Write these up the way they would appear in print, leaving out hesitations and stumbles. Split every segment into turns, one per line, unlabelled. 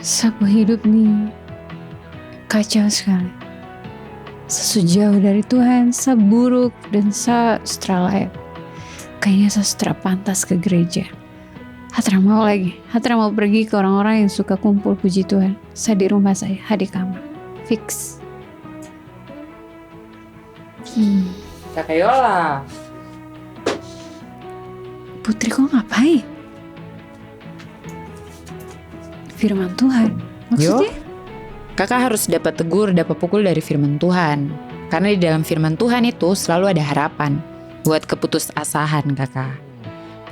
Sapu hidup nih kacau sekali. Sejauh dari Tuhan, seburuk dan setra layak. Kayaknya setra pantas ke gereja. Hatra mau lagi. Hatra mau pergi ke orang-orang yang suka kumpul puji Tuhan. Saya di rumah saya, di kamar. Fix.
Kak Yola.
Putri kok ngapain? Firman Tuhan. Maksudnya?
Kakak harus dapat tegur, dapat pukul dari firman Tuhan. Karena di dalam firman Tuhan itu selalu ada harapan buat keputusasahan kakak.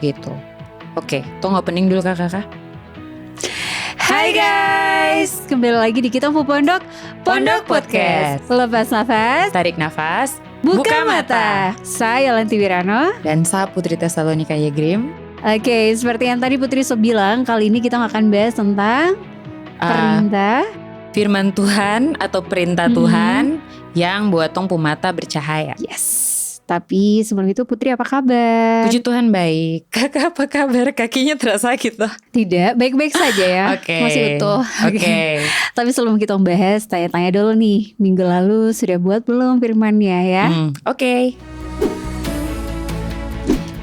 Gitu. Oke, tunggu opening dulu kakak.
Hai guys, kembali lagi di Kita Pondok Podcast. Lepas nafas,
Tarik nafas,
buka mata. Saya Lanti Wirano.
Dan saya Putri Tesalonika Yegrim.
Oke, seperti yang tadi Putri bilang, kali ini kita akan bahas tentang perintah
firman Tuhan atau perintah Tuhan yang buat tong mata bercahaya.
Yes. Tapi sebelum itu Putri apa kabar?
Puji Tuhan baik. Kakak apa kabar? Kakinya terasa sakit loh.
Tidak, baik-baik saja ya.
Oke.
Masih utuh.
Oke.
Tapi sebelum kita membahas, tanya-tanya dulu nih. Minggu lalu sudah buat belum firmannya ya?
Oke.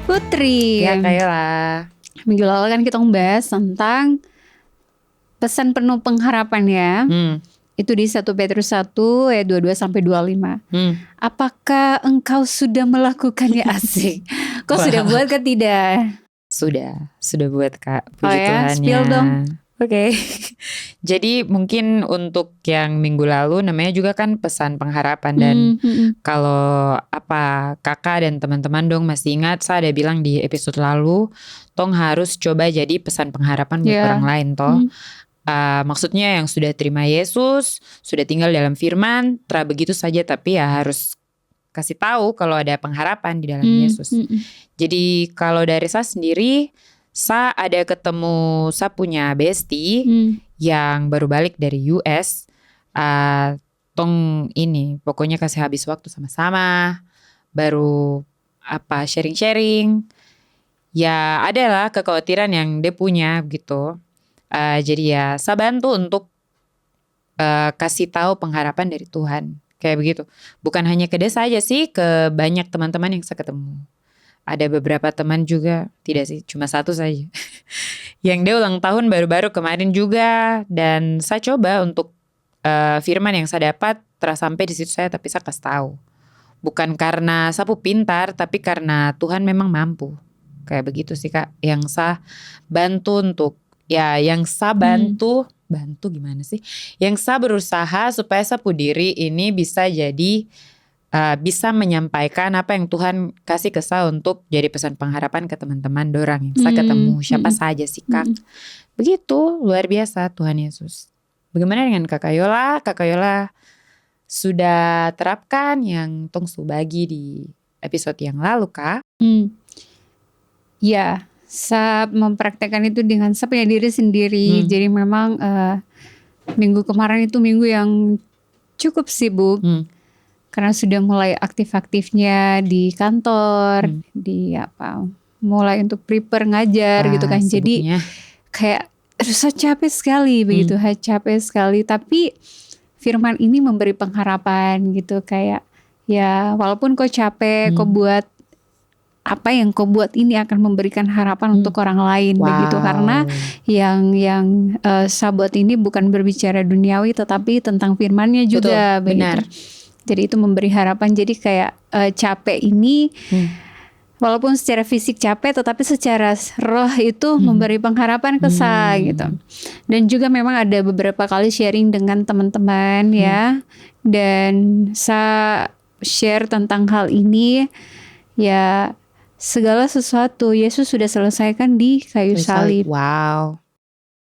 Putri.
Ya Kayla.
Minggu lalu kan kita membahas tentang pesan penuh pengharapan ya. Itu di 1 Petrus 1 ayat 22-25. Apakah engkau sudah melakukannya? Asik? Kau sudah buat kan tidak?
Sudah buat Kak. Puji Tuhannya.
Spill dong.
Oke. Jadi mungkin untuk yang minggu lalu namanya juga kan pesan pengharapan. Dan kalau kakak dan teman-teman dong masih ingat, saya ada bilang di episode lalu, tong harus coba jadi pesan pengharapan buat orang lain toh. Maksudnya yang sudah terima Yesus, sudah tinggal dalam firman, begitu saja, tapi ya harus kasih tahu kalau ada pengharapan di dalam Yesus. Jadi kalau dari saya sendiri, saya ada ketemu, saya punya bestie yang baru balik dari US. Tong ini pokoknya kasih habis waktu sama-sama, baru sharing-sharing. Ya adalah kekhawatiran yang dia punya gitu. Jadi ya saya bantu untuk kasih tahu pengharapan dari Tuhan. Kayak begitu. Bukan hanya ke dia saja sih, ke banyak teman-teman yang saya ketemu. Ada beberapa teman juga, tidak sih, cuma satu saja. Yang dia ulang tahun baru-baru kemarin juga. Dan saya coba untuk firman yang saya dapat terus sampai di situ saya, tapi saya kasih tahu. Bukan karena saya pintar, tapi karena Tuhan memang mampu. Kayak begitu sih Kak. Yang saya bantu untuk yang saya bantu gimana sih? Yang saya berusaha supaya saya diri ini bisa jadi bisa menyampaikan apa yang Tuhan kasih ke saya untuk jadi pesan pengharapan ke teman-teman dorang yang saya ketemu siapa saja sih Kak. Begitu luar biasa Tuhan Yesus. Bagaimana dengan Kakak Yola? Kakak Yola sudah terapkan yang tong bagi di episode yang lalu Kak?
Ya. Saya mempraktekkan itu dengan saya punya diri sendiri. Jadi memang minggu kemarin itu minggu yang cukup sibuk. Karena sudah mulai aktif-aktifnya di kantor, mulai untuk prepare ngajar gitu kan. Jadi kayak saya capek sekali begitu, capek sekali. Tapi firman ini memberi pengharapan gitu, kayak ya walaupun kau capek, kau buat apa yang kau buat ini akan memberikan harapan untuk orang lain begitu, karena yang saya buat ini bukan berbicara duniawi tetapi tentang firman-Nya juga.
Betul, benar.
Jadi itu memberi harapan. Jadi kayak capek ini walaupun secara fisik capek tetapi secara roh itu memberi pengharapan ke saya gitu. Dan juga memang ada beberapa kali sharing dengan teman-teman ya, dan saya share tentang hal ini ya. Segala sesuatu Yesus sudah selesaikan di kayu salib.
Wow.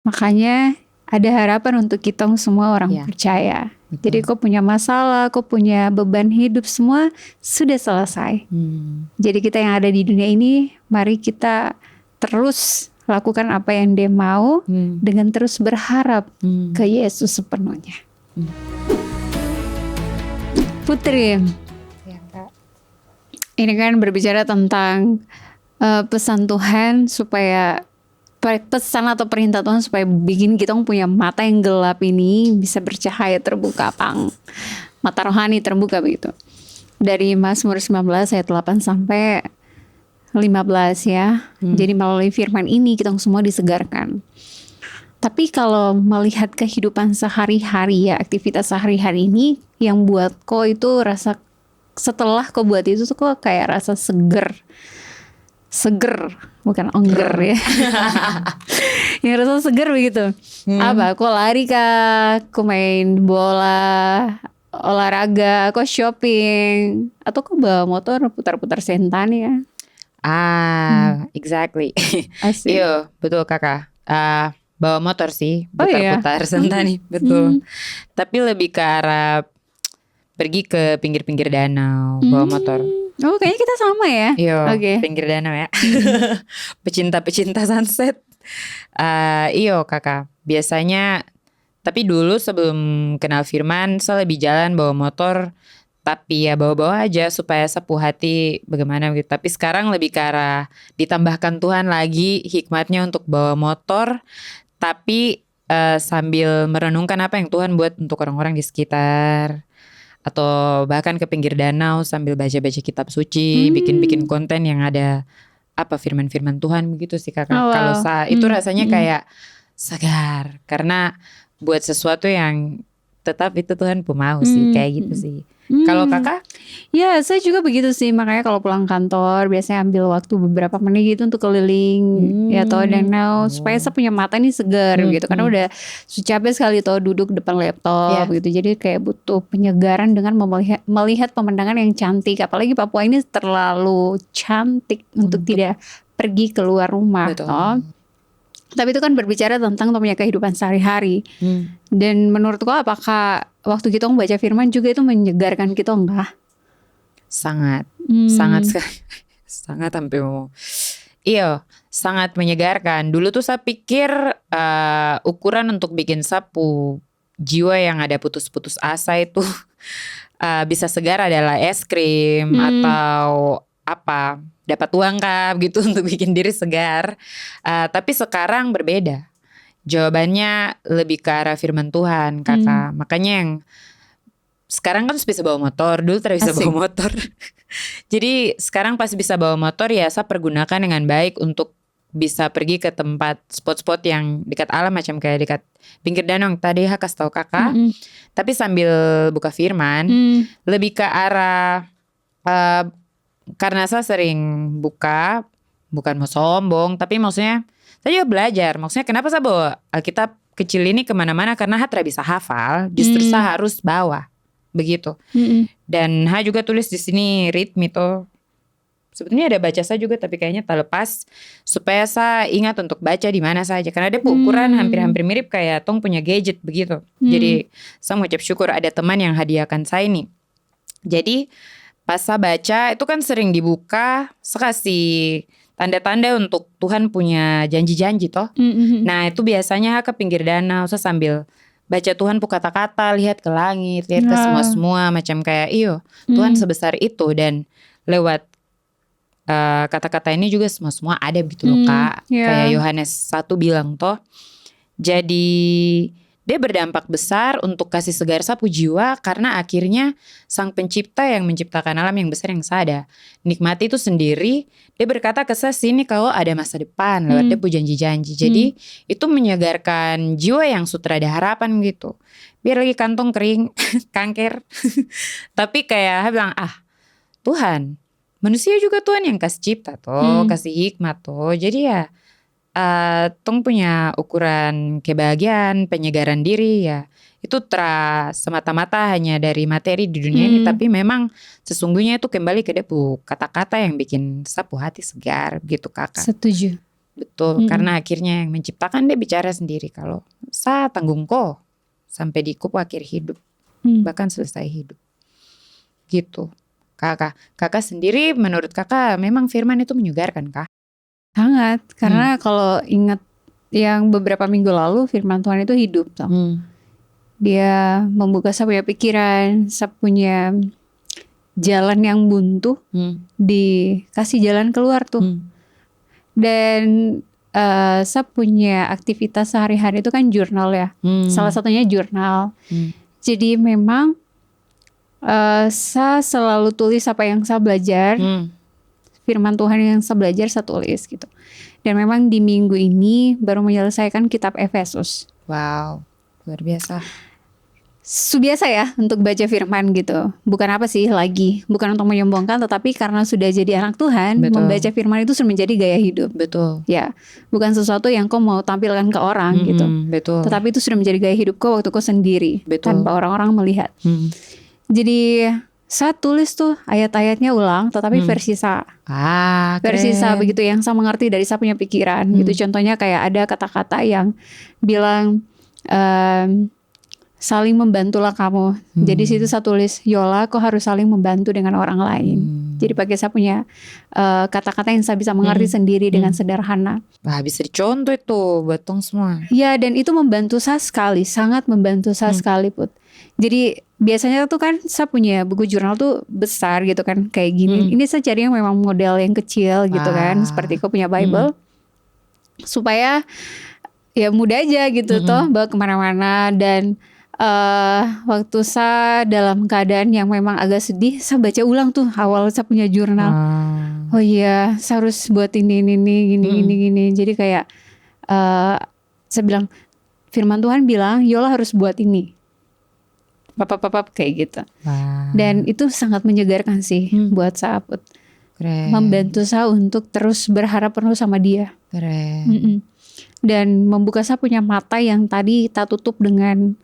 Makanya ada harapan untuk kita semua orang percaya. Betul. Jadi kau punya masalah, kau punya beban hidup, semua sudah selesai. Jadi kita yang ada di dunia ini, mari kita terus lakukan apa yang Dia mau dengan terus berharap ke Yesus sepenuhnya. Putri, ini kan berbicara tentang pesan Tuhan supaya pesan atau perintah Tuhan supaya bikin kita punya mata yang gelap ini bisa bercahaya terbuka, mata rohani terbuka begitu. Dari Mazmur 19 ayat 8 sampai 15 ya. Jadi melalui firman ini kita semua disegarkan. Tapi kalau melihat kehidupan sehari-hari ya, aktivitas sehari-hari ini yang buat kok itu rasa, setelah kok buat itu tuh kok kayak rasa seger bukan ongger ya. Yang rasa seger begitu. Apa? Kok lari kah? Kok main bola, olahraga, kok shopping, atau kok bawa motor putar-putar sentan ya?
Exactly.
Asik.
Iya, betul kakak. Bawa motor sih,
iya?
putar-putar sentani, betul. Tapi lebih ke arah pergi ke pinggir-pinggir danau, bawa motor.
Oh, kayaknya kita sama ya.
Iya,
Oke.
pinggir danau ya. Pecinta-pecinta sunset. Iyo kakak, biasanya. Tapi dulu sebelum kenal firman, saya lebih jalan bawa motor. Tapi ya bawa-bawa aja supaya sapu hati bagaimana gitu. Tapi sekarang lebih ke arah ditambahkan Tuhan lagi hikmatnya untuk bawa motor. Tapi sambil merenungkan apa yang Tuhan buat untuk orang-orang di sekitar. Atau bahkan ke pinggir danau sambil baca-baca kitab suci. Bikin-bikin konten yang ada firman-firman Tuhan begitu sih kakak.
Oh, wow.
Kalau itu rasanya kayak segar. Karena buat sesuatu yang tetap itu Tuhan mau sih. Kayak gitu sih. Kalau kakak?
Ya saya juga begitu sih. Makanya kalau pulang kantor biasanya ambil waktu beberapa menit gitu untuk keliling ya toh danau supaya saya punya mata ini segar gitu. Karena udah capek sekali toh duduk depan laptop gitu. Jadi kayak butuh penyegaran dengan melihat pemandangan yang cantik. Apalagi Papua ini terlalu cantik untuk tidak pergi keluar rumah. Toh. Tapi itu kan berbicara tentang punya kehidupan sehari-hari. Dan menurutku apakah waktu kita membaca firman juga itu menyegarkan kita enggak?
Sangat sekali. Sangat sampai mau. Iya, sangat menyegarkan. Dulu tuh saya pikir ukuran untuk bikin sapu jiwa yang ada putus-putus asa itu bisa segar adalah es krim atau dapat uang kah gitu untuk bikin diri segar. Tapi sekarang berbeda. Jawabannya lebih ke arah firman Tuhan kakak. Makanya yang sekarang kan bisa bawa motor. Dulu tidak bisa bawa motor. Jadi sekarang pas bisa bawa motor ya saya pergunakan dengan baik untuk bisa pergi ke tempat spot-spot yang dekat alam. Macam kayak dekat pinggir danau tadi kasih tahu kakak. Tapi sambil buka firman lebih ke arah karena saya sering buka, bukan mau sombong, tapi maksudnya saya juga belajar. Maksudnya kenapa saya bawa Alkitab kecil ini kemana-mana, karena saya tidak bisa hafal, justru saya harus bawa, begitu. Dan saya juga tulis di sini ritme itu. Sebetulnya ada baca saya juga, tapi kayaknya tak lepas supaya saya ingat untuk baca di mana saja. Karena dia ukuran hampir-hampir mirip kayak tong punya gadget begitu. Jadi saya mengucap syukur ada teman yang hadiahkan saya ini. Jadi pas saya baca itu kan sering dibuka, saya kasih tanda-tanda untuk Tuhan punya janji-janji toh. Nah itu biasanya ke pinggir danau, saya sambil baca Tuhan pu kata-kata, lihat ke langit, lihat ke semua-semua, macam kayak Tuhan sebesar itu. Dan lewat kata-kata ini juga semua-semua ada begitu loh kak. Kayak Yohanes 1 bilang toh. Jadi dia berdampak besar untuk kasih segar sapu jiwa, karena akhirnya Sang Pencipta yang menciptakan alam yang besar yang sada nikmati itu sendiri. Dia berkata ke saya sini kalau ada masa depan lewat dia pu janji-janji. Jadi itu menyegarkan jiwa yang sudah ada harapan gitu. Biar lagi kantong kering, kanker. Tapi kayak dia bilang Tuhan, manusia juga Tuhan yang kasih cipta toh, kasih hikmat toh. Jadi ya tong punya ukuran kebahagiaan, penyegaran diri ya itu semata-mata hanya dari materi di dunia ini, tapi memang sesungguhnya itu kembali ke dia kata-kata yang bikin sapu hati segar gitu kakak.
Setuju.
Betul, karena akhirnya yang menciptakan dia bicara sendiri kalau saya tanggung kok sampai di kupu akhir hidup, bahkan selesai hidup gitu. Kakak sendiri menurut kakak memang firman itu menyegarkan kah?
Sangat, karena kalau ingat yang beberapa minggu lalu firman Tuhan itu hidup toh. Dia membuka saya punya pikiran, saya punya jalan yang buntu, dikasih jalan keluar tuh. Dan saya punya aktivitas sehari-hari itu kan jurnal ya. Salah satunya jurnal. Jadi memang saya selalu tulis apa yang saya belajar. Firman Tuhan yang saya belajar saya tulis gitu. Dan memang di minggu ini baru menyelesaikan kitab Efesus.
Wow, luar biasa.
Biasa ya untuk baca firman gitu. Bukan apa sih lagi, bukan untuk menyombongkan, tetapi karena sudah jadi anak Tuhan,
Betul.
membaca firman itu sudah menjadi gaya hidup.
Betul.
Ya, bukan sesuatu yang kau mau tampilkan ke orang gitu.
Betul.
Tetapi itu sudah menjadi gaya hidup kau waktu kau sendiri,
Betul.
tanpa orang-orang melihat. Jadi saya tulis tuh ayat-ayatnya ulang, tetapi versi saya. Versi saya begitu yang saya mengerti dari saya punya pikiran gitu. Contohnya kayak ada kata-kata yang bilang saling membantulah kamu. Jadi situ saya tulis, Yola kau harus saling membantu dengan orang lain. Jadi pakai saya punya kata-kata yang saya bisa mengerti sendiri dengan sederhana.
Wah, bisa dicontoh itu buat tong semua.
Ya, dan itu membantu saya sekali, sangat membantu saya sekali Put. Jadi biasanya tuh kan saya punya buku jurnal tuh besar gitu kan, kayak gini. Ini saya cari yang memang model yang kecil gitu kan, seperti kau punya Bible. Supaya ya mudah aja gitu toh bawa kemana-mana. Dan waktu saya dalam keadaan yang memang agak sedih, saya baca ulang tuh awal saya punya jurnal. Oh iya, saya harus buat ini gini. Jadi kayak saya bilang, firman Tuhan bilang Yola harus buat ini. Pap kayak gitu. Dan itu sangat menyegarkan sih buat saya Put.
Keren.
Membantu saya untuk terus berharap penuh sama dia.
Keren.
Dan membuka saya punya mata yang tadi tak tutup dengan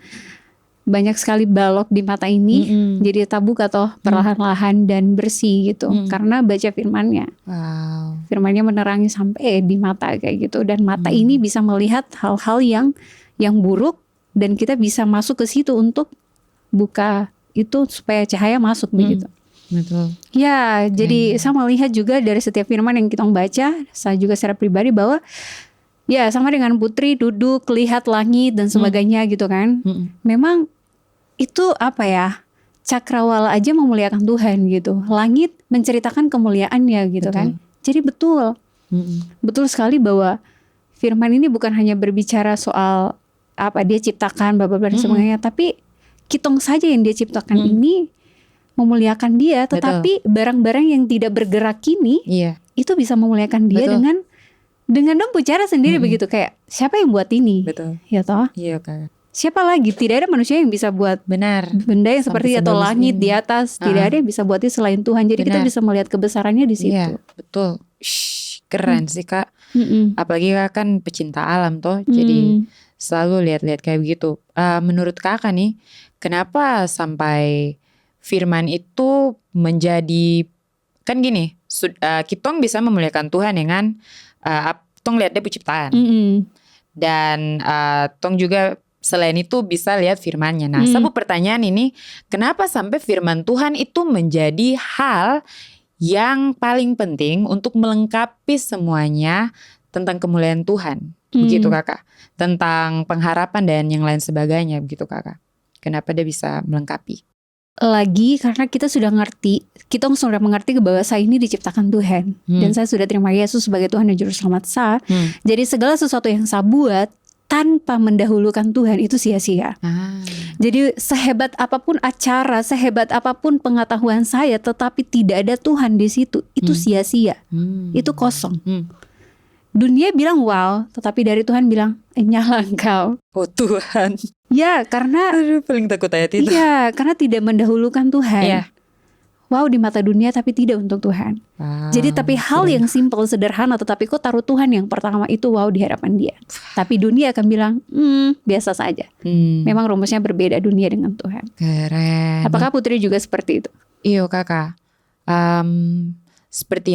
banyak sekali balok di mata ini. Jadi tak buka toh perlahan-lahan dan bersih gitu. Karena baca firmannya.
Wow.
Firmannya menerangi sampai di mata kayak gitu. Dan mata ini bisa melihat hal-hal yang buruk. Dan kita bisa masuk ke situ untuk buka itu supaya cahaya masuk begitu.
Betul.
Ya, jadi saya melihat juga dari setiap firman yang kita baca, saya juga secara pribadi bahwa ya sama dengan Putri duduk lihat langit dan sebagainya gitu kan. Memang itu apa ya? Cakrawala aja memuliakan Tuhan gitu. Langit menceritakan kemuliaannya gitu kan. Jadi betul. Betul sekali bahwa firman ini bukan hanya berbicara soal apa dia ciptakan bla bla bla dan sebagainya, tapi kitong saja yang dia ciptakan ini memuliakan dia, tetapi barang-barang yang tidak bergerak ini itu bisa memuliakan dia dengan dong cara sendiri begitu, kayak siapa yang buat ini?
Betul.
Ya toh?
Iya Kak.
Siapa lagi? Tidak ada manusia yang bisa buat
Benar.
benda yang seperti atau langit di atas, tidak ada yang bisa buat itu selain Tuhan. Jadi kita bisa melihat kebesarannya di situ.
Iya, betul. Keren sih Kak. Apalagi Kak kan pecinta alam toh, jadi selalu lihat-lihat kayak begitu. Menurut Kakak nih, kenapa sampai firman itu menjadi, kan gini, kitong bisa memuliakan Tuhan dengan tong lihat dia penciptaan. Dan tong juga selain itu bisa lihat firmannya. Nah, sebuah pertanyaan ini, kenapa sampai firman Tuhan itu menjadi hal yang paling penting untuk melengkapi semuanya tentang kemuliaan Tuhan? Begitu Kakak. Tentang pengharapan dan yang lain sebagainya, begitu Kakak. Kenapa dia bisa melengkapi?
Lagi karena kita sudah ngerti, kita sudah mengerti bahwa saya ini diciptakan Tuhan. Dan saya sudah terima Yesus sebagai Tuhan dan Juru Selamat saya. Jadi segala sesuatu yang saya buat tanpa mendahulukan Tuhan itu sia-sia. Jadi sehebat apapun acara, sehebat apapun pengetahuan saya, tetapi tidak ada Tuhan di situ, itu sia-sia. Itu kosong. Dunia bilang wow, tetapi dari Tuhan bilang nyala engkau.
Oh Tuhan.
Ya, karena
paling takut ayat itu.
Iya, karena tidak mendahulukan Tuhan.
Iya.
Wow di mata dunia tapi tidak untuk Tuhan. Jadi tapi hal yang simpel, sederhana, tetapi kok taruh Tuhan yang pertama itu wow di hadapan dia. Tapi dunia akan bilang biasa saja. Memang rumusnya berbeda dunia dengan Tuhan.
Keren.
Apakah Putri juga seperti itu?
Iya Kakak. Seperti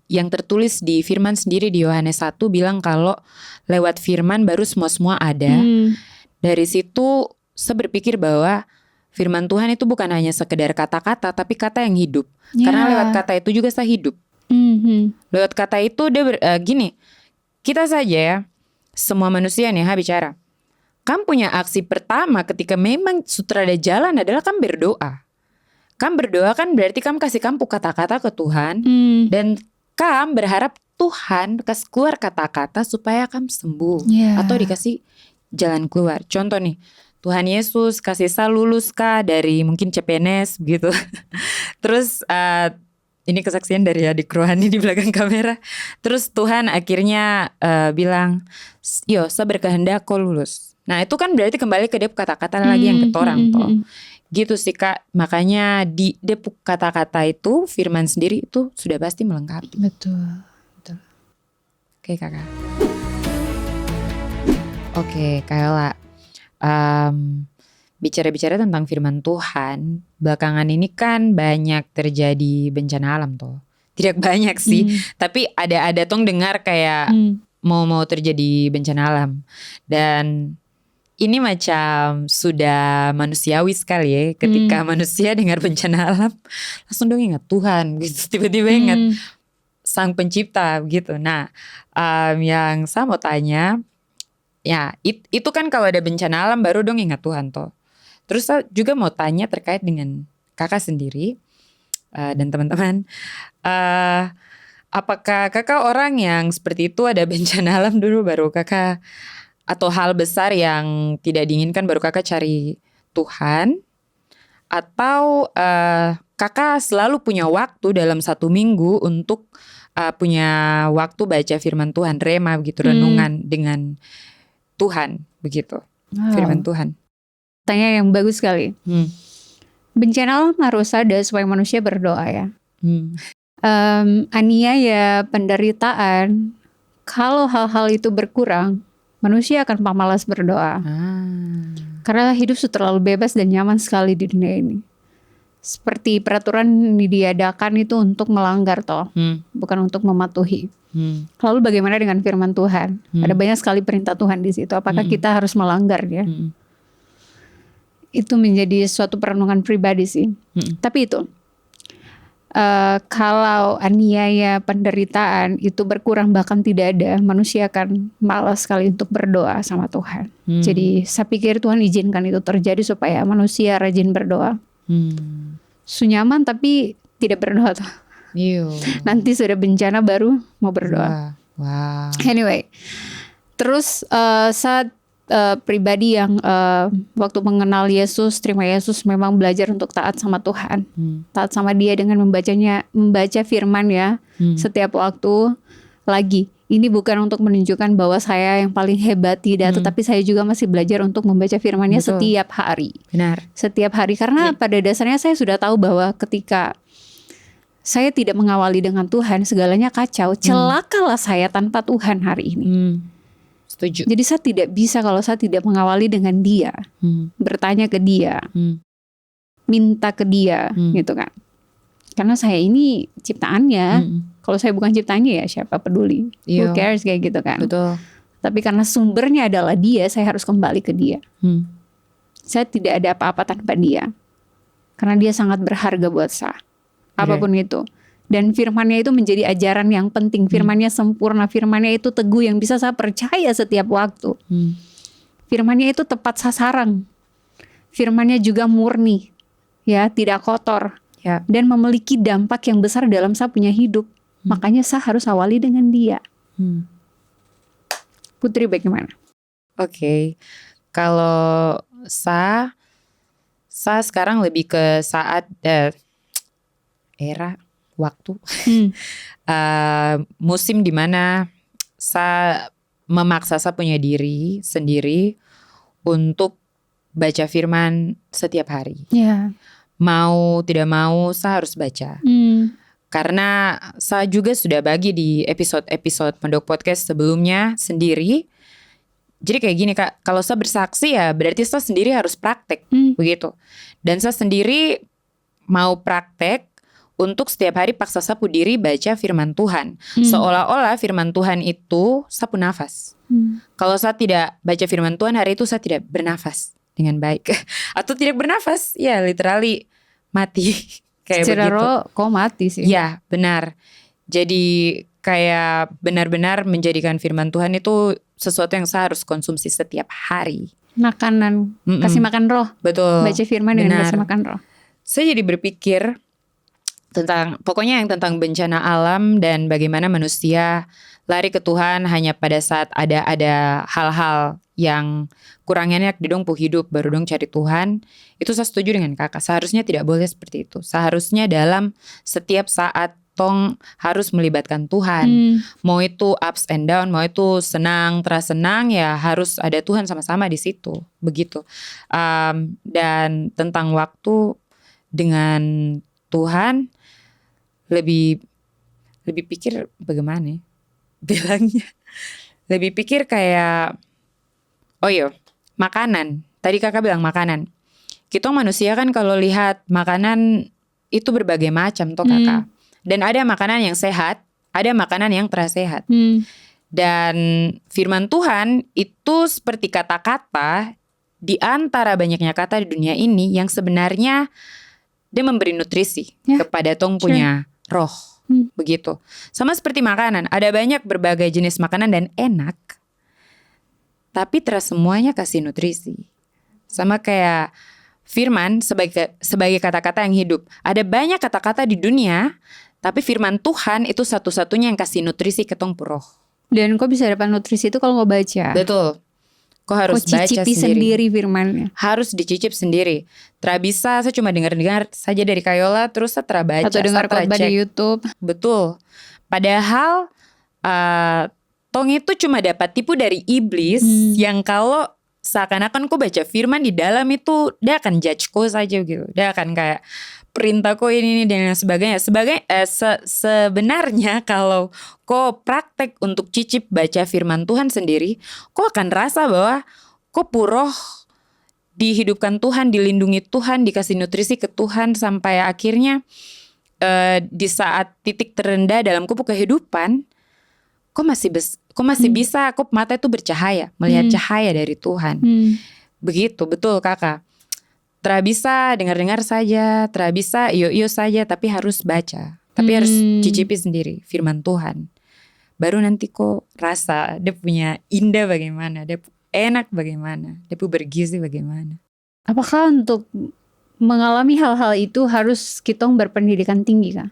yang tertulis di firman sendiri di Yohanes 1 bilang kalau lewat firman baru semua ada. Dari situ saya berpikir bahwa firman Tuhan itu bukan hanya sekedar kata-kata, tapi kata yang hidup. Karena lewat kata itu juga saya hidup. Lewat kata itu dia gini, kita saja ya, semua manusia nih bicara. Kamu punya aksi pertama ketika memang sutrada jalan adalah kamu berdoa. Kamu berdoa kan berarti kamu kasih kata-kata ke Tuhan. Dan kamu berharap Tuhan kasih keluar kata-kata supaya kamu sembuh, atau dikasih jalan keluar. Contoh nih, Tuhan Yesus kasih saya lulus kah dari mungkin CPNS gitu. Terus ini kesaksian dari adik rohani di belakang kamera. Terus Tuhan akhirnya bilang, yo saya berkehendak kau lulus. Nah itu kan berarti kembali ke dia kata-kata lagi yang ketorang toh. Gitu sih Kak. Makanya di Depuk kata-kata itu, firman sendiri itu sudah pasti melengkapi.
Betul.
Oke Kakak. Oke Kayla, bicara-bicara tentang firman Tuhan, belakangan ini kan banyak terjadi bencana alam toh. Tidak banyak sih, tapi ada tong dengar kayak mau terjadi bencana alam. Dan ini macam sudah manusiawi sekali ya, ketika manusia dengar bencana alam langsung dong ingat Tuhan gitu, tiba-tiba ingat Sang Pencipta gitu. Nah, yang saya mau tanya, ya itu kan kalau ada bencana alam baru dong ingat Tuhan toh. Terus saya juga mau tanya terkait dengan kakak sendiri dan teman-teman, apakah kakak orang yang seperti itu ada bencana alam dulu baru kakak, atau hal besar yang tidak diinginkan baru kakak cari Tuhan, atau kakak selalu punya waktu dalam 1 minggu untuk punya waktu baca firman Tuhan, rema begitu, renungan dengan Tuhan begitu, firman Tuhan.
Tanya yang bagus sekali. Bencana alam harus ada supaya manusia berdoa ya. Aniaya, penderitaan, kalau hal-hal itu berkurang, manusia akan pemalas berdoa. Karena hidup sudah terlalu bebas dan nyaman sekali di dunia ini. Seperti peraturan diadakan itu untuk melanggar toh, bukan untuk mematuhi. Lalu bagaimana dengan firman Tuhan? Ada banyak sekali perintah Tuhan di situ. Apakah kita harus melanggar ya? Itu menjadi suatu perenungan pribadi sih. Tapi itu, kalau aniaya, penderitaan itu berkurang bahkan tidak ada, manusia akan malas sekali untuk berdoa sama Tuhan. Jadi saya pikir Tuhan izinkan itu terjadi supaya manusia rajin berdoa. Sunyaman tapi tidak berdoa tuh. Nanti sudah bencana baru mau berdoa. Anyway, terus saat pribadi yang waktu mengenal Yesus, terima Yesus, memang belajar untuk taat sama Tuhan, taat sama Dia dengan membaca firman ya, setiap waktu. Lagi, ini bukan untuk menunjukkan bahwa saya yang paling hebat, tidak, tetapi saya juga masih belajar untuk membaca firman-Nya setiap hari.
Benar.
Setiap hari, karena pada dasarnya saya sudah tahu bahwa ketika saya tidak mengawali dengan Tuhan, segalanya kacau. Celakalah saya tanpa Tuhan hari ini.
Setuju.
Jadi saya tidak bisa kalau saya tidak mengawali dengan Dia, bertanya ke Dia, minta ke Dia, gitu kan. Karena saya ini ciptaannya. Kalau saya bukan ciptaannya ya siapa peduli? Who cares kayak gitu kan.
Betul.
Tapi karena sumbernya adalah Dia, saya harus kembali ke Dia. Saya tidak ada apa-apa tanpa Dia. Karena Dia sangat berharga buat saya. Apapun itu. Dan firman-Nya itu menjadi ajaran yang penting. Firman-Nya sempurna, firman-Nya itu teguh yang bisa saya percaya setiap waktu. Firman-Nya itu tepat sasaran. Firman-Nya juga murni, ya, tidak kotor, dan memiliki dampak yang besar dalam saya punya hidup. Makanya saya harus awali dengan Dia. Putri bagaimana?
Oke. Kalau saya sekarang lebih ke saat era waktu, musim dimana saya memaksa saya punya diri sendiri untuk baca firman setiap hari. Mau tidak mau saya harus baca. Karena saya juga sudah bagi di episode-episode Pendok Podcast sebelumnya sendiri. Jadi kayak gini Kak, kalau saya bersaksi ya berarti saya sendiri harus praktek, begitu. Dan saya sendiri mau praktek untuk setiap hari paksa sapu diri baca firman Tuhan. Seolah-olah firman Tuhan itu sapu nafas. Kalau saya tidak baca firman Tuhan hari itu saya tidak bernafas dengan baik. Atau tidak bernafas, ya literally mati. Kayak
secara
begitu.
roh kok mati sih.
Ya benar. Jadi kayak benar-benar menjadikan firman Tuhan itu sesuatu yang saya harus konsumsi setiap hari. pokoknya yang tentang bencana alam dan bagaimana manusia lari ke Tuhan hanya pada saat ada hal-hal yang kurang enak di dong pu hidup baru dong cari Tuhan. Itu saya setuju dengan kakak. Seharusnya tidak boleh seperti itu. Seharusnya dalam setiap saat tong harus melibatkan Tuhan. Mau itu ups and down, mau itu senang, terasa senang, ya harus ada Tuhan sama-sama di situ. Begitu. Dan tentang waktu dengan Tuhan lebih pikir bagaimana ya bilangnya. Lebih pikir kayak makanan. Tadi kakak bilang makanan. Kita manusia kan kalau lihat makanan itu berbagai macam toh kakak. Dan ada makanan yang sehat, ada makanan yang terasa sehat. Dan firman Tuhan itu seperti kata-kata di antara banyaknya kata di dunia ini yang sebenarnya dia memberi nutrisi kepada tong punya roh. Begitu. Sama seperti makanan, ada banyak berbagai jenis makanan dan enak, tapi terus semuanya kasih nutrisi. Sama kayak firman sebagai kata-kata yang hidup. Ada banyak kata-kata di dunia, tapi firman Tuhan itu satu-satunya yang kasih nutrisi ke tong roh.
Dan kau bisa dapat nutrisi itu kalau kau baca.
Betul. Kau harus baca
sendiri firmannya.
Harus dicicip sendiri. Tra bisa saya cuma dengar saja dari Kayola, terus saya baca.
Atau dengar khotbah di YouTube.
Betul. Padahal tong itu cuma dapat tipu dari iblis yang kalau seakan-akan kau baca firman di dalam itu dia akan judge kau saja gitu. Dia akan kayak perintah kau ini dan sebagainya. Sebenarnya kalau kau praktek untuk cicip baca firman Tuhan sendiri, kau akan rasa bahwa kau puroh dihidupkan Tuhan, dilindungi Tuhan, dikasih nutrisi ke Tuhan sampai akhirnya di saat titik terendah dalam kupu kehidupan, kau masih bisa, kau mata itu bercahaya, melihat cahaya dari Tuhan. Begitu, betul kakak. Tra bisa dengar-dengar saja, tra bisa iyo saja, tapi harus baca. Tapi harus cicipi sendiri firman Tuhan. Baru nanti kok rasa dia punya indah bagaimana, dia enak bagaimana, dia punya bergizi bagaimana.
Apakah untuk mengalami hal-hal itu harus kita berpendidikan tinggi kah?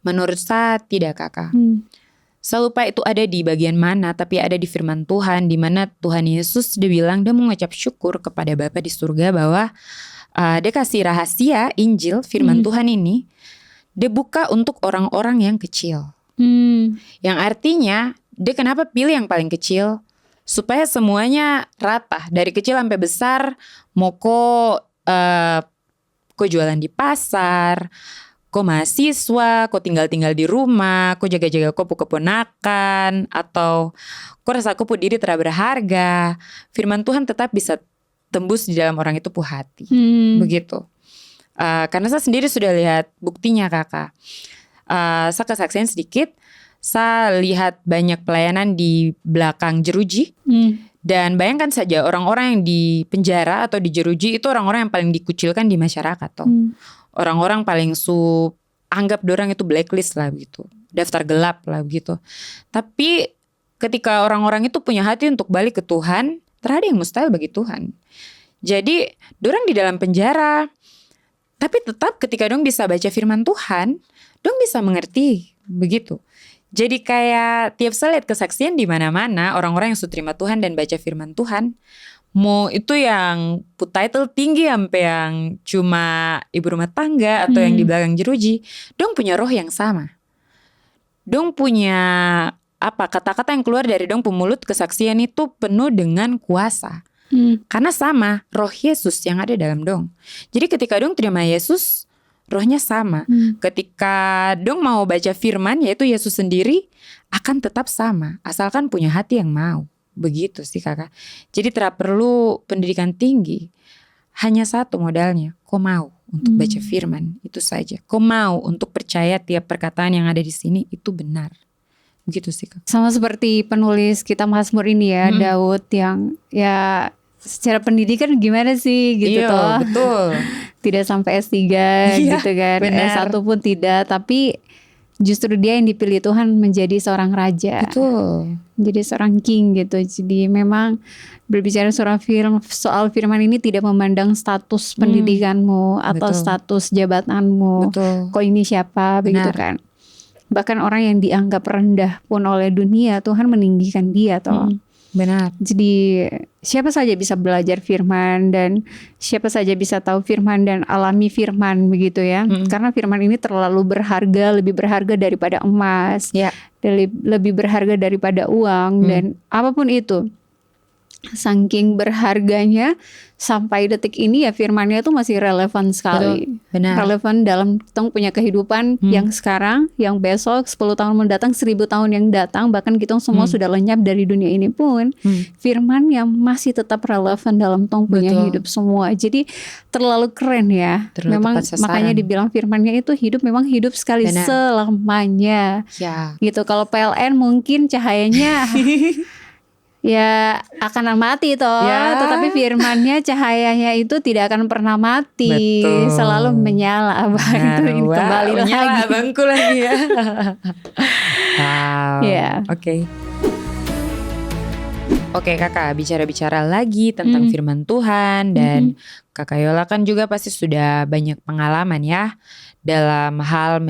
Menurut saya tidak kakak. Saya lupa itu ada di bagian mana, tapi ada di firman Tuhan, di mana Tuhan Yesus dia bilang dia mengucap syukur kepada Bapa di surga bahwa dia kasih rahasia Injil firman Tuhan ini, dia buka untuk orang-orang yang kecil. Yang artinya dia kenapa pilih yang paling kecil? Supaya semuanya rata, dari kecil sampai besar, mau kok jualan di pasar, kau mahasiswa, kau tinggal di rumah, kau jaga-jaga kau keponakan, atau kau rasa kau diri berharga, firman Tuhan tetap bisa tembus di dalam orang itu hati. Begitu. Karena saya sendiri sudah lihat buktinya kakak. Saya kesaksian sedikit, saya lihat banyak pelayanan di belakang jeruji. Dan bayangkan saja orang-orang yang di penjara atau di jeruji itu orang-orang yang paling dikucilkan di masyarakat toh. Orang-orang paling anggap dorang itu blacklist lah gitu, daftar gelap lah gitu. Tapi ketika orang-orang itu punya hati untuk balik ke Tuhan, terada yang mustahil bagi Tuhan. Jadi dorang di dalam penjara, tapi tetap ketika dong bisa baca firman Tuhan, dong bisa mengerti begitu. Jadi kayak tiap saya lihat kesaksian di mana-mana orang-orang yang sudah terima Tuhan dan baca firman Tuhan, mau itu yang put title tinggi sampai yang cuma ibu rumah tangga atau yang di belakang jeruji, dong punya roh yang sama. Dong punya kata-kata yang keluar dari dong mulut kesaksian itu penuh dengan kuasa. Karena sama roh Yesus yang ada dalam dong. Jadi ketika dong terima Yesus, rohnya sama. Ketika dong mau baca firman, yaitu Yesus sendiri, akan tetap sama, asalkan punya hati yang mau. Begitu sih kakak. Jadi tidak perlu pendidikan tinggi. Hanya satu modalnya, kau mau untuk baca firman, itu saja. Kau mau untuk percaya tiap perkataan yang ada di sini itu benar. Begitu sih kak.
Sama seperti penulis kitab Mazmur ini ya, Daud yang ya secara pendidikan gimana sih gitu toh.
Betul.
Tidak sampai S3 gitu kan,
benar.
S1 pun tidak, tapi justru dia yang dipilih Tuhan menjadi seorang raja.
Betul.
Jadi seorang king gitu. Jadi memang berbicara soal firman ini tidak memandang status pendidikanmu atau
betul.
status jabatanmu.
Betul.
Kok ini siapa, begitu kan. Bahkan orang yang dianggap rendah pun oleh dunia, Tuhan meninggikan dia toh.
Benar.
Jadi siapa saja bisa belajar firman dan siapa saja bisa tahu firman dan alami firman begitu ya. Karena firman ini terlalu berharga, lebih berharga daripada emas, lebih berharga daripada uang dan apapun itu. Saking berharganya sampai detik ini ya firmannya itu masih relevan sekali.
Benar.
Relevan dalam kita punya kehidupan yang sekarang, yang besok, 10 tahun mendatang, 1000 tahun yang datang, bahkan kita semua sudah lenyap dari dunia ini pun, firman yang masih tetap relevan dalam tong punya hidup semua. Jadi terlalu keren ya.
Terlalu
memang makanya dibilang firmannya itu hidup, memang hidup sekali selamanya. Gitu. Kalau PLN mungkin cahayanya ya akan mati toh, tetapi firmannya cahayanya itu tidak akan pernah mati. Betul. Selalu menyala. Kembali
menyala
lagi
abangku lagi ya. Wow. Oke Kakak, bicara-bicara lagi tentang firman Tuhan dan Kakak Yola kan juga pasti sudah banyak pengalaman ya dalam hal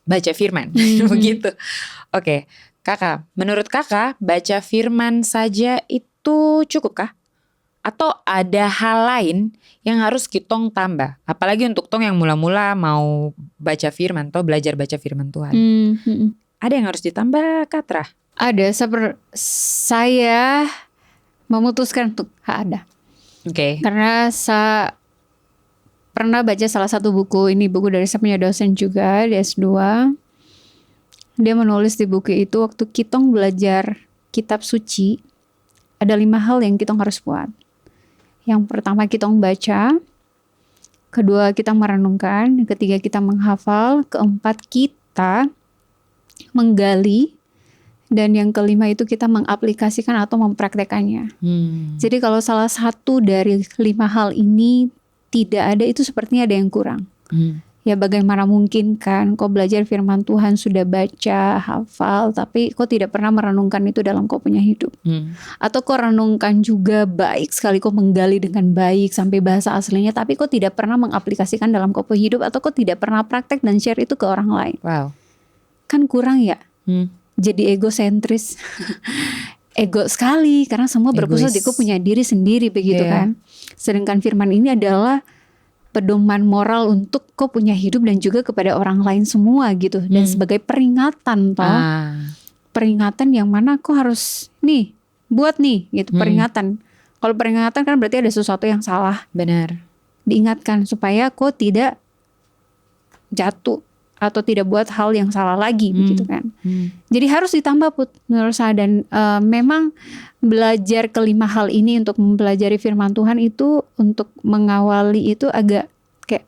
baca firman begitu. Oke. Kakak, menurut Kakak baca firman saja itu cukup kah? Atau ada hal lain yang harus kitong tambah? Apalagi untuk tong yang mula-mula mau baca firman atau belajar baca firman Tuhan. Ada yang harus ditambah Katra?
Ada, saya memutuskan untuk ada. Karena saya pernah baca salah satu buku, ini buku dari saya punya dosen juga di S2. Dia menulis di buku itu waktu kitong belajar kitab suci, ada 5 hal yang kitong harus buat. Yang pertama kitong baca, kedua kita merenungkan, ketiga kita menghafal, keempat kita menggali, dan yang kelima itu kita mengaplikasikan atau mempraktekannya. Jadi kalau salah satu dari 5 hal ini tidak ada, itu sepertinya ada yang kurang. Ya bagaimana mungkin kan kau belajar firman Tuhan, sudah baca, hafal, tapi kau tidak pernah merenungkan itu dalam kau punya hidup. Atau kau renungkan juga baik sekali, kau menggali dengan baik sampai bahasa aslinya, tapi kau tidak pernah mengaplikasikan dalam kau punya hidup, atau kau tidak pernah praktek dan share itu ke orang lain. Kan kurang ya. Jadi egosentris. Ego sekali, karena semua berpusat di kau punya diri sendiri begitu kan. Sedangkan firman ini adalah pedoman moral untuk kau punya hidup dan juga kepada orang lain semua gitu. Dan sebagai peringatan toh. Peringatan yang mana kau harus buat gitu peringatan. Kalau peringatan kan berarti ada sesuatu yang salah.
Benar.
Diingatkan supaya kau tidak jatuh atau tidak buat hal yang salah lagi begitu kan. Jadi harus ditambah menurut saya. Dan memang belajar kelima hal ini untuk mempelajari firman Tuhan itu, untuk mengawali itu agak kayak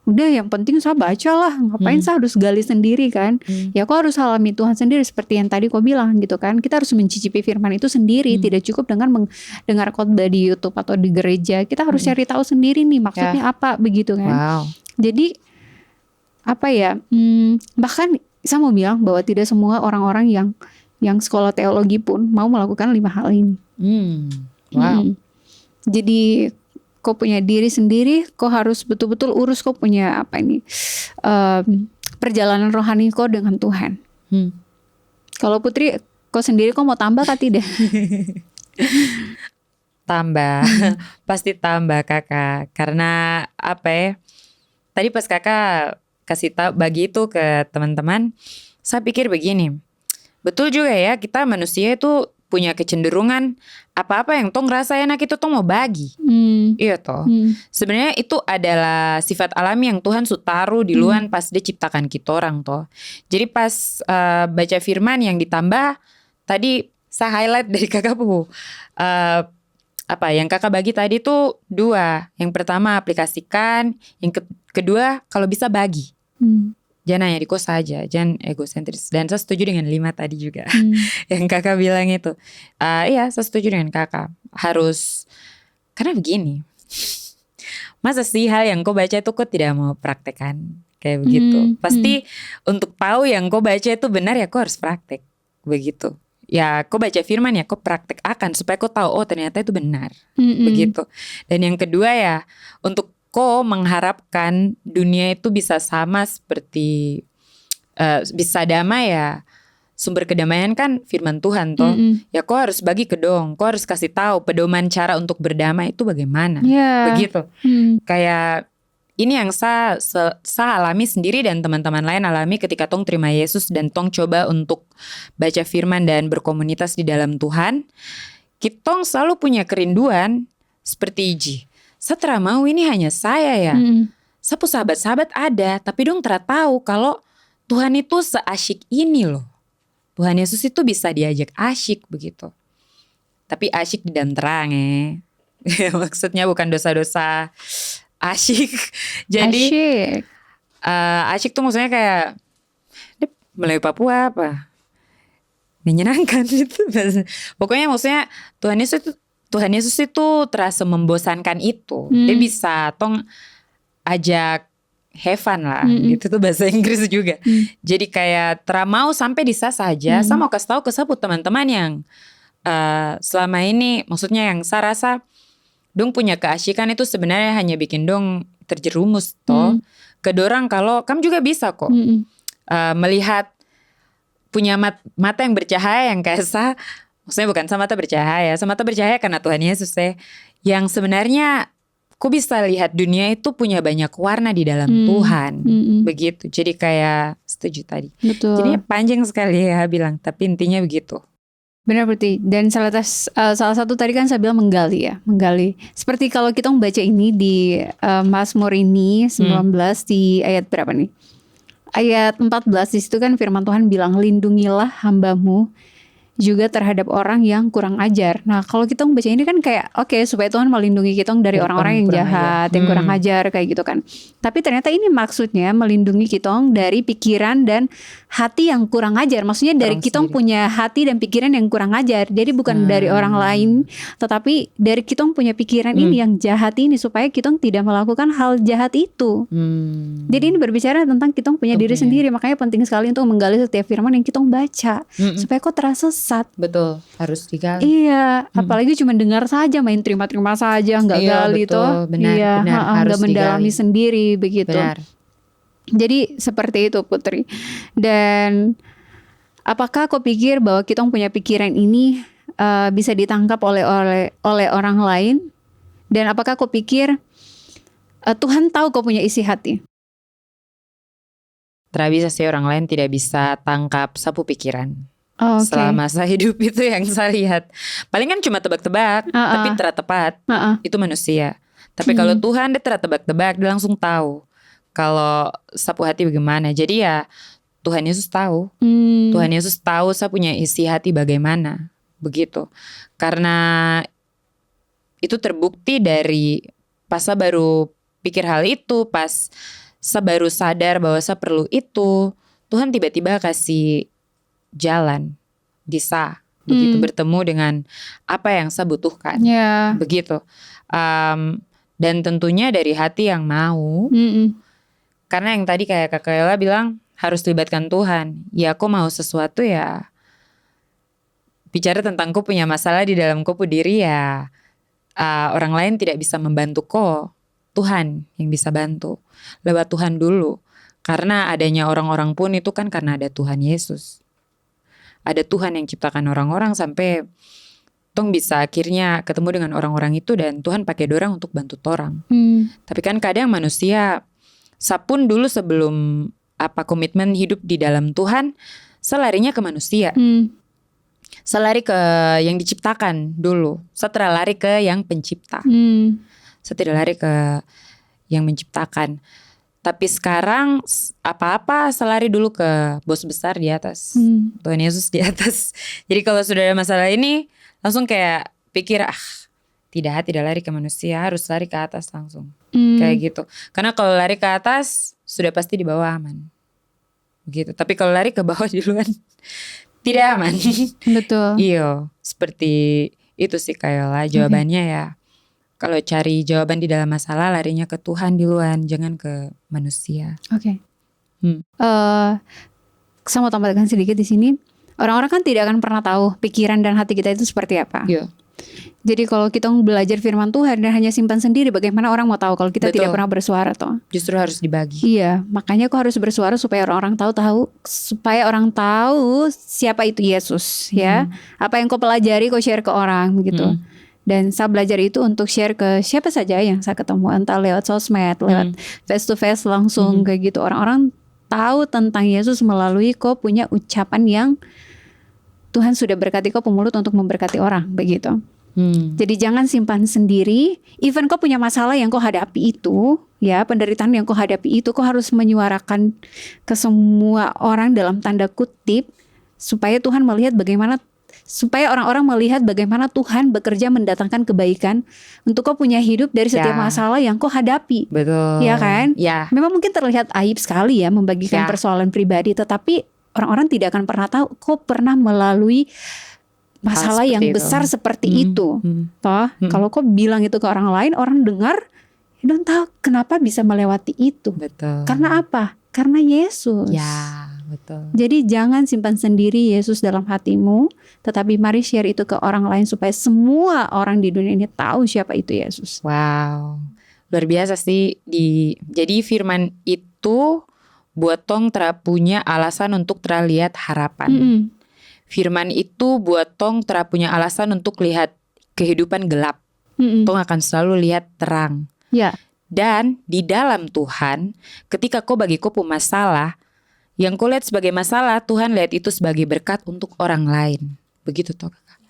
udah yang penting saya baca lah, ngapain saya harus gali sendiri kan. Ya kok harus alami Tuhan sendiri seperti yang tadi kau bilang gitu kan. Kita harus mencicipi firman itu sendiri. Tidak cukup dengan mendengar khotbah di YouTube atau di gereja. Kita harus cari tahu sendiri nih maksudnya apa begitu kan. Jadi bahkan saya mau bilang bahwa tidak semua orang-orang yang sekolah teologi pun mau melakukan 5 hal ini. Jadi kau punya diri sendiri, kau harus betul-betul urus kau punya perjalanan rohani kau dengan Tuhan. Kalau Putri, kau sendiri kau mau tambah kah tidak?
Tambah, pasti tambah Kakak. Karena tadi pas Kakak kasih tahu bagi itu ke teman-teman, saya pikir begini. Betul juga ya, kita manusia itu punya kecenderungan apa-apa yang tong rasa enak itu tong mau bagi. Iya toh. Sebenarnya itu adalah sifat alami yang Tuhan taruh di luar pas dia ciptakan kita orang toh. Jadi pas baca firman yang ditambah tadi saya highlight dari Kakak yang Kakak bagi tadi tuh 2. Yang pertama aplikasikan, yang kedua kalau bisa bagi. Jangan hanya di kos saja, jangan egosentris. Dan saya setuju dengan 5 tadi juga yang Kakak bilang itu. Iya, saya setuju dengan Kakak. Harus, karena begini, masa sih hal yang kau baca itu kau tidak mau praktekkan? kayak begitu. Pasti untuk tahu yang kau baca itu benar ya kau harus praktek begitu. Ya kau baca firman ya kau praktek akan supaya kau tahu oh ternyata itu benar begitu. Dan yang kedua ya untuk kau mengharapkan dunia itu bisa sama seperti bisa damai ya. Sumber kedamaian kan firman Tuhan toh. Ya kau harus bagi ke dong. Kau harus kasih tahu pedoman cara untuk berdamai itu bagaimana. Begitu. Kayak ini yang saya alami sendiri dan teman-teman lain alami ketika tong terima Yesus dan tong coba untuk baca firman dan berkomunitas di dalam Tuhan. Kitong selalu punya kerinduan seperti Iji. Saya mau ini hanya saya ya. Saya sahabat-sahabat ada, tapi dong tahu kalau Tuhan itu seasyik ini loh. Tuhan Yesus itu bisa diajak asyik begitu. Tapi asyik di dalam terang Maksudnya bukan dosa-dosa asyik. Jadi asyik tuh maksudnya kayak Melayu Papua apa? Menyenangkan gitu. Pokoknya maksudnya Tuhan Yesus itu terasa membosankan itu. Dia bisa tong ajak have fun lah gitu tuh bahasa Inggris juga. Jadi kayak mau sampai di saja. Saya mau kasih tahu ke teman-teman yang selama ini maksudnya yang saya rasa dong punya keasyikan itu sebenarnya hanya bikin dong terjerumus toh. Kedorang kalau kamu juga bisa kok melihat punya mata yang bercahaya yang kayak saya. Maksudnya bukan sama mata bercahaya, sama mata bercahaya karena Tuhan Yesus yang sebenarnya kok bisa lihat dunia itu punya banyak warna di dalam Tuhan. Begitu. Jadi kayak setuju tadi.
Betul.
Jadi panjang sekali ya bilang. Tapi intinya begitu.
Benar berarti. Dan salah satu tadi kan saya bilang menggali ya. Menggali. Seperti kalau kita membaca ini di Mazmur ini 19 di ayat berapa nih? Ayat 14 di situ kan firman Tuhan bilang lindungilah hambamu juga terhadap orang yang kurang ajar. Nah kalau kita membaca ini kan kayak oke, supaya Tuhan melindungi kita dari orang-orang yang jahat, yang kurang ajar kayak gitu kan. Tapi ternyata ini maksudnya melindungi kita dari pikiran dan hati yang kurang ajar. Maksudnya dari kita punya hati dan pikiran yang kurang ajar. Jadi bukan dari orang lain, tetapi dari kita punya pikiran ini yang jahat ini supaya kita tidak melakukan hal jahat itu. Jadi ini berbicara tentang kita punya diri sendiri. Makanya penting sekali untuk menggali setiap firman yang kita baca supaya kok terasa
betul, harus digali.
Iya, apalagi cuma dengar saja, main terima-terima saja, nggak gali toh.
Benar,
nggak mendalami sendiri begitu. Benar. Jadi seperti itu Putri. Dan apakah kau pikir bahwa kita punya pikiran ini bisa ditangkap oleh orang lain? Dan apakah kau pikir Tuhan tahu kau punya isi hati?
Tidak bisa sih, orang lain tidak bisa tangkap sapu pikiran. Selama saya hidup itu yang saya lihat paling kan cuma tebak-tebak, tapi tepat itu manusia. Tapi kalau Tuhan dia tebak-tebak, dia langsung tahu kalau sapu hati bagaimana. Jadi ya Tuhan Yesus tahu. Tuhan Yesus tahu saya punya isi hati bagaimana. Begitu. Karena itu terbukti dari pas saya baru pikir hal itu, pas saya baru sadar bahwa saya perlu itu, Tuhan tiba-tiba kasih jalan bisa begitu bertemu dengan apa yang saya butuhkan begitu dan tentunya dari hati yang mau karena yang tadi kayak Kak Ella bilang harus libatkan Tuhan. Ya aku mau sesuatu ya bicara tentang kau punya masalah di dalam kau diri ya orang lain tidak bisa membantu kau, Tuhan yang bisa bantu lewat Tuhan dulu. Karena adanya orang-orang pun itu kan karena ada Tuhan Yesus. Ada Tuhan yang ciptakan orang-orang sampai tong bisa akhirnya ketemu dengan orang-orang itu dan Tuhan pakai dorang untuk bantu torang. Tapi kan kadang manusia, sapun dulu sebelum komitmen hidup di dalam Tuhan, selarinya ke manusia. Selari ke yang diciptakan dulu. Setelah lari ke yang pencipta. Setelah lari ke yang menciptakan. Tapi sekarang apa-apa selari dulu ke bos besar di atas. Tuhan Yesus di atas. Jadi kalau sudah ada masalah ini langsung kayak pikir tidak lari ke manusia, harus lari ke atas langsung. Kayak gitu. Karena kalau lari ke atas sudah pasti di bawah aman. Gitu. Tapi kalau lari ke bawah duluan tidak aman.
Betul.
Iya, seperti itu sih Kayla jawabannya ya. Kalau cari jawaban di dalam masalah larinya ke Tuhan duluan, jangan ke manusia.
Oke. Saya mau tambahkan sedikit di sini. Orang-orang kan tidak akan pernah tahu pikiran dan hati kita itu seperti apa. Jadi kalau kita belajar firman Tuhan dan hanya simpan sendiri, bagaimana orang mau tahu kalau kita tidak pernah bersuara toh?
Justru harus dibagi.
Iya, makanya kau harus bersuara supaya orang-orang tahu supaya orang tahu siapa itu Yesus, ya. Apa yang kau pelajari kau share ke orang begitu. Dan saya belajar itu untuk share ke siapa saja yang saya ketemu, entah lewat sosmed, lewat face to face langsung kayak gitu. Orang-orang tahu tentang Yesus melalui kau punya ucapan yang Tuhan sudah berkati kau pemulut untuk memberkati orang begitu. Jadi jangan simpan sendiri. Even kau punya masalah yang kau hadapi itu, ya penderitaan yang kau hadapi itu, kau harus menyuarakan ke semua orang dalam tanda kutip supaya Tuhan melihat bagaimana, supaya orang-orang melihat bagaimana Tuhan bekerja mendatangkan kebaikan untuk kau punya hidup dari setiap masalah yang kau hadapi.
Betul.
Ya kan?
Ya.
Memang mungkin terlihat aib sekali ya membagikan persoalan pribadi, tetapi orang-orang tidak akan pernah tahu kau pernah melalui masalah yang besar seperti itu. Toh, kalau kau bilang itu ke orang lain, orang dengar, dan tahu kenapa bisa melewati itu.
Betul.
Karena apa? Karena Yesus.
Ya, betul.
Jadi jangan simpan sendiri Yesus dalam hatimu, tetapi mari share itu ke orang lain supaya semua orang di dunia ini tahu siapa itu Yesus.
Wow, luar biasa sih. Jadi firman itu buat tong punya alasan untuk terlihat harapan. Firman itu buat tong punya alasan untuk lihat kehidupan gelap. Tong akan selalu lihat terang.
Ya.
Dan di dalam Tuhan, ketika kau bagi kau masalah, yang kau lihat sebagai masalah, Tuhan lihat itu sebagai berkat untuk orang lain. Begitu toh kakak.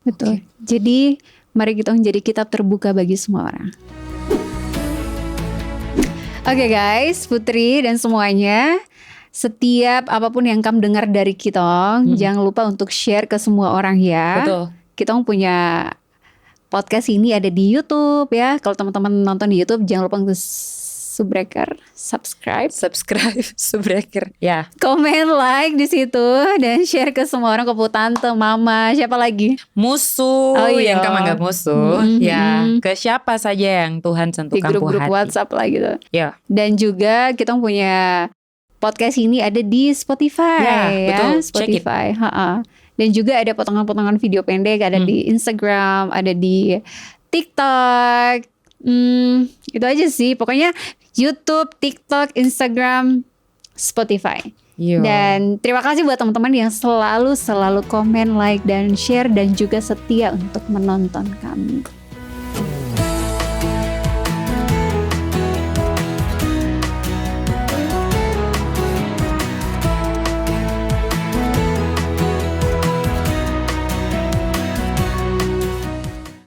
Betul. Jadi mari kita menjadi kitab terbuka bagi semua orang. Oke guys, Putri dan semuanya, setiap apapun yang kamu dengar dari kita, jangan lupa untuk share ke semua orang ya.
Betul.
Kita punya podcast ini ada di YouTube ya. Kalau teman-teman nonton di YouTube, jangan lupa untuk subscribe,
Subbreaker, ya.
komen, like di situ dan share ke semua orang, ke tante, mama, siapa lagi?
Musuh, yang kamu anggap musuh, ya. Ke siapa saja yang Tuhan sentuhkan
di grup-grup WhatsApp lah gitu.
Ya.
Dan juga kita punya podcast ini ada di Spotify, ya,
betul.
Spotify. Dan juga ada potongan-potongan video pendek, ada di Instagram, ada di TikTok. Itu aja sih. Pokoknya YouTube, TikTok, Instagram, Spotify. Dan terima kasih buat teman-teman yang selalu komen, like, dan share, dan juga setia untuk menonton kami.